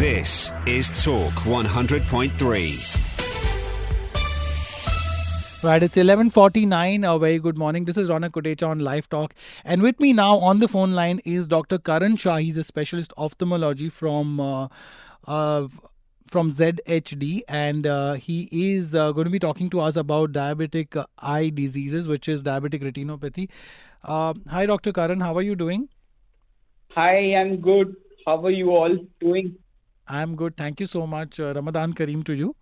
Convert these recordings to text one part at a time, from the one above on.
This is Talk 100.3. Right, it's 11:49. A very good morning. This is Ronak Kotecha on Live Talk, and with me now on the phone line is Dr. Karan Shah. He's a specialist ophthalmology from ZHD, and he is going to be talking to us about diabetic eye diseases, which is diabetic retinopathy. Hi, Dr. Karan. How are you doing? Hi, I'm good. How are you all doing? I'm good. Thank you so much. Ramadan Kareem to you.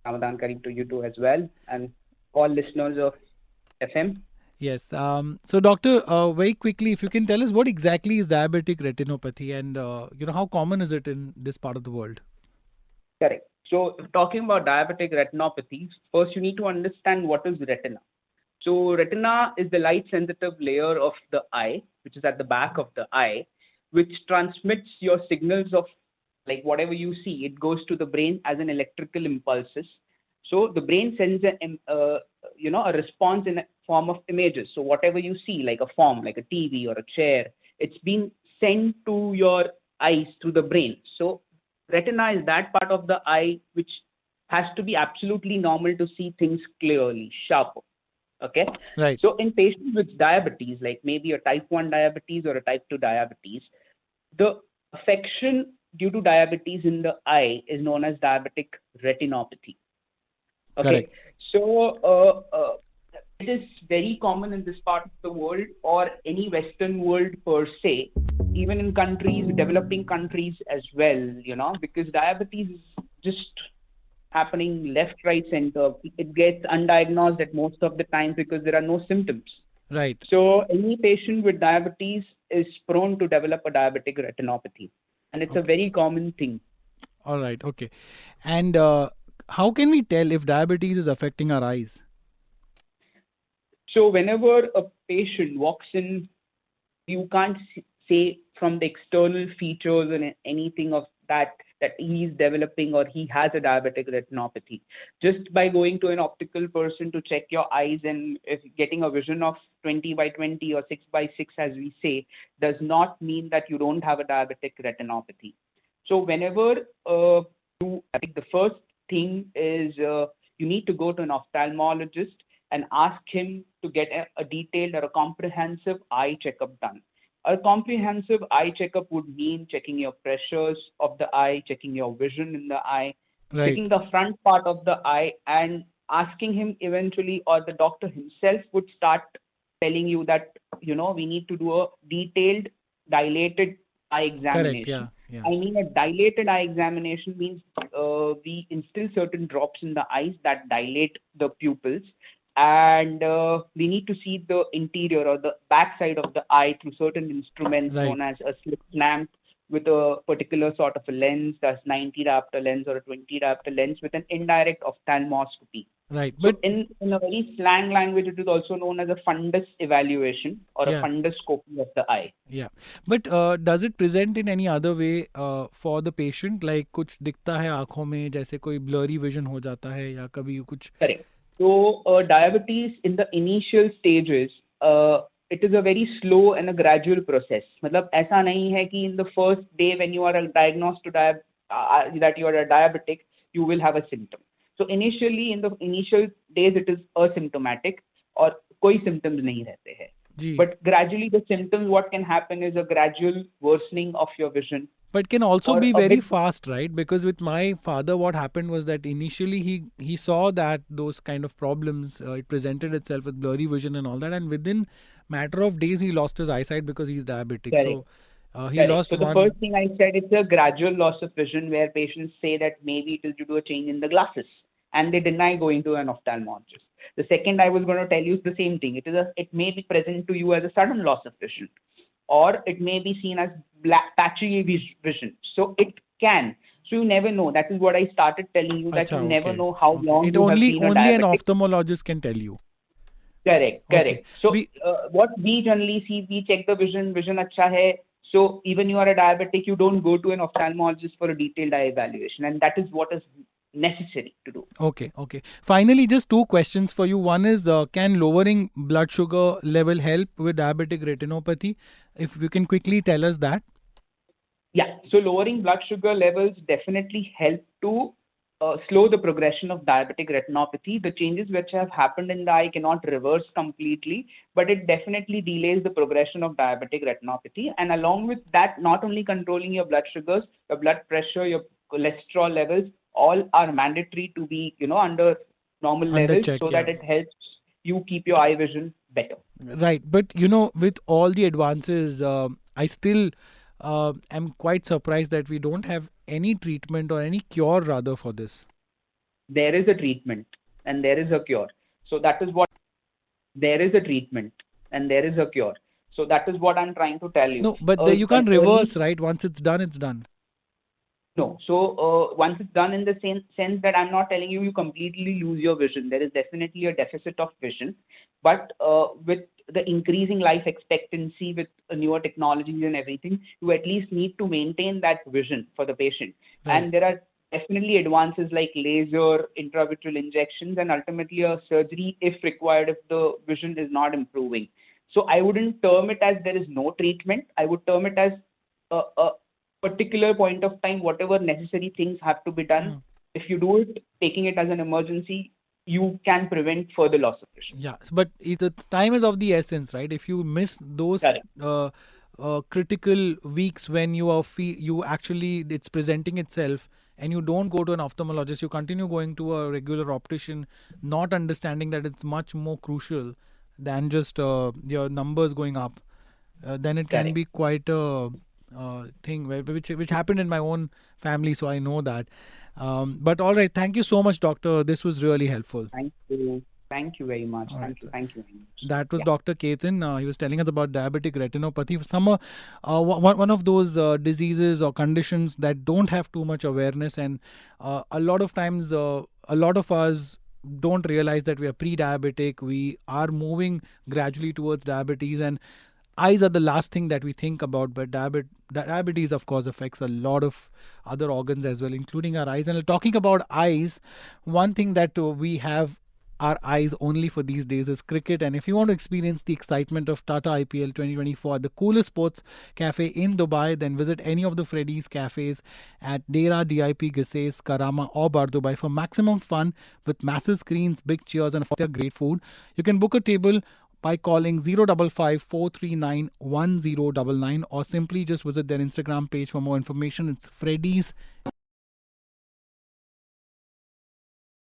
Ramadan Kareem to you too as well, and all listeners of FM. Yes. So, doctor, very quickly, if you can tell us what exactly is diabetic retinopathy, and how common is it in this part of the world? Correct. So, if talking about diabetic retinopathy, first you need to understand what is retina. So, retina is the light-sensitive layer of the eye, which is at the back of the eye, which transmits your signals of like whatever you see. It goes to the brain as an electrical impulses. So the brain sends a response in a form of images. So whatever you see, like a form, like a TV or a chair, it's been sent to your eyes through the brain. So retina is that part of the eye which has to be absolutely normal to see things clearly, sharper. Okay. Right. So in patients with diabetes, like maybe a type 1 diabetes or a type 2 diabetes, the affection due to diabetes in the eye is known as diabetic retinopathy. Okay. Correct. So it is very common in this part of the world or any Western world per se, even in countries, developing countries as well, because diabetes is just happening left, right, center. It gets undiagnosed at most of the time because there are no symptoms. Right. So any patient with diabetes is prone to develop a diabetic retinopathy. And it's a very common thing. All right. Okay. And how can we tell if diabetes is affecting our eyes? So whenever a patient walks in, you can't say from the external features and anything of that he is developing or he has a diabetic retinopathy. Just by going to an optical person to check your eyes and if getting a vision of 20 by 20 or 6 by 6, as we say, does not mean that you don't have a diabetic retinopathy. So whenever I think the first thing is you need to go to an ophthalmologist and ask him to get a detailed or a comprehensive eye checkup done. A comprehensive eye checkup would mean checking your pressures of the eye, checking your vision in the eye, Right. checking the front part of the eye, and asking him eventually, or the doctor himself would start telling you that, we need to do a detailed, dilated eye examination. Correct. Yeah. I mean, a dilated eye examination means we instill certain drops in the eyes that dilate the pupils. And we need to see the interior or the back side of the eye through certain instruments known as a slit lamp with a particular sort of a lens, that's 90 diopter lens or a 20 diopter lens with an indirect ophthalmoscopy. Right. So in a very slang language, it is also known as a fundus evaluation or a funduscopy of the eye. Yeah. But does it present in any other way for the patient? Like कुछ दिखता है आँखों में जैसे कोई blurry vision हो जाता है या कभी कुछ? Correct. So diabetes in the initial stages, it is a very slow and a gradual process. मतलब ऐसा नहीं है कि in the first day when you are diagnosed to that you are a diabetic, you will have a symptom. So initially in the initial days it is asymptomatic और कोई symptoms नहीं रहते हैं. But gradually the symptoms, what can happen is a gradual worsening of your vision. But can also be very fast, right? Because with my father, what happened was that initially he saw that those kind of problems, it presented itself with blurry vision and all that, and within matter of days he lost his eyesight because he's diabetic. Correct. So he lost the first thing I said, it's a gradual loss of vision where patients say that maybe it is due to a change in the glasses and they deny going to an ophthalmologist. The second I was going to tell you is the same thing. It may be present to you as a sudden loss of vision, or it may be seen as patchy vision. So it can. So you never know. That is what I started telling you, that you never know how long it you only have been a diabetic. An ophthalmologist can tell you. Correct. So what we generally see, we check the vision अच्छा है. So even you are a diabetic, you don't go to an ophthalmologist for a detailed eye evaluation, and that is what is necessary to do. Okay. Finally, just two questions for you. One is, can lowering blood sugar level help with diabetic retinopathy? If you can quickly tell us that. Yeah, so lowering blood sugar levels definitely help to slow the progression of diabetic retinopathy. The changes which have happened in the eye cannot reverse completely, but it definitely delays the progression of diabetic retinopathy. And along with that, not only controlling your blood sugars, your blood pressure, your cholesterol levels, all are mandatory to be, under normal Under levels check, so yeah. that it helps you keep your eye vision better. Right, but with all the advances, I still am quite surprised that we don't have any treatment or any cure rather for this. There is a treatment and there is a cure. So that is what there is a treatment and there is a cure. So that is what I'm trying to tell you. No, but you An can't early reverse, right? Once it's done, it's done. No. So once it's done in the same sense that I'm not telling you you completely lose your vision. There is definitely a deficit of vision, but with the increasing life expectancy, with newer technologies and everything, you at least need to maintain that vision for the patient. Right. And there are definitely advances like laser, intravitreal injections, and ultimately a surgery if required if the vision is not improving. So I wouldn't term it as there is no treatment. I would term it as a particular point of time, whatever necessary things have to be done. Mm. If you do it, taking it as an emergency, you can prevent further loss of vision. Yeah, but the time is of the essence, right? If you miss those Correct. critical weeks when you actually it's presenting itself, and you don't go to an ophthalmologist, you continue going to a regular optician, not understanding that it's much more crucial than just your numbers going up, then it can Correct. be quite a thing which happened in my own family, so I know that. But all right, thank you so much, doctor. This was really helpful. Thank you. Thank you very much. All right, Thank you. sir. Thank you very much. That was Yeah. Dr. Ketan. He was telling us about diabetic retinopathy. One of those diseases or conditions that don't have too much awareness, and a lot of times, a lot of us don't realize that we are pre-diabetic. We are moving gradually towards diabetes, and eyes are the last thing that we think about. But diabetes, of course, affects a lot of other organs as well, including our eyes. And talking about eyes, one thing that we have our eyes only for these days is cricket. And if you want to experience the excitement of Tata IPL 2024 the coolest sports cafe in Dubai, then visit any of the Freddy's cafes at Dera, DIP, Gises, Karama, or Bar Dubai for maximum fun with massive screens, big cheers, and of course, great food. You can book a table by calling 055 439 1099 or simply just visit their Instagram page for more information. It's Freddy's